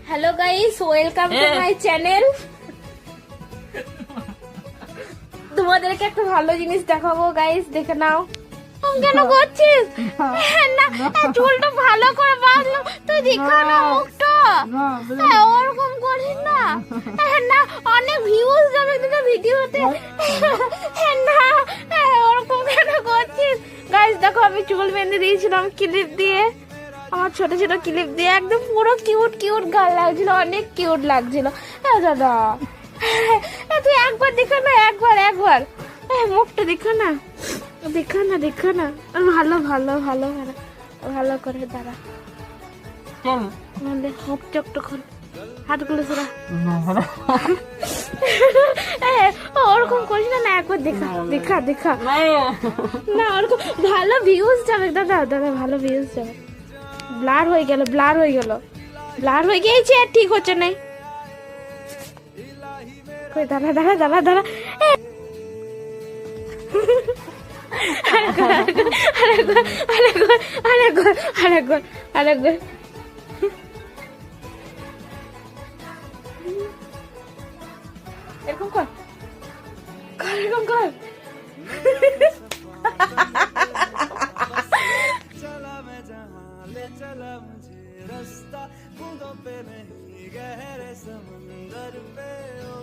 Hello guys, welcome to my channel. তোমাদেরকে একটা ভালো জিনিস দেখাবো গাইস, দেখে নাও। কেন করছিস? না, চুলটা ভালো করে বাঁধলো, তুই দেখা না মুখটা। ওরকম করিস না, না অনেক ভিউজ যাবে তোদের ভিডিওতে। না ওরকম কেন করছিস? গাইস দেখো, আমি চুল বেঁধে দিয়েছিলাম ক্লিপ দিয়ে, আমার ছোট ছোট ক্লিপ দিয়ে, একদম পুরো কিউট কিউট গাল লাগছিল, অনেক কিউট লাগছিল। দাদা তুই একবার দেখা না, একবার একবার মুখটা দেখা না, দেখা না, দেখা না। ভালো ভালো ভালো ভালো ভালো করে দাঁড়া, হোপ চকটা খোল, হাতগুলো সরা। ওরকম করিস না, একবার দেখা দেখা দেখা না, ওরকম ভালো ভিউজ যাবে দাদা, দাদা ভালো ভিউজ যাবে। ব্লার হয়ে গেল, ব্লার হয়ে গেল, ব্লার হয়ে গিয়েছে, আর ঠিক হচ্ছে না। দাঁড়া দাঁড়া দাঁড়া দাঁড়া, আরেকবার এরকম কর, এরকম কর। चला मुझे रास्ता बूंदों पे नहीं गहरे समंदर पे ओ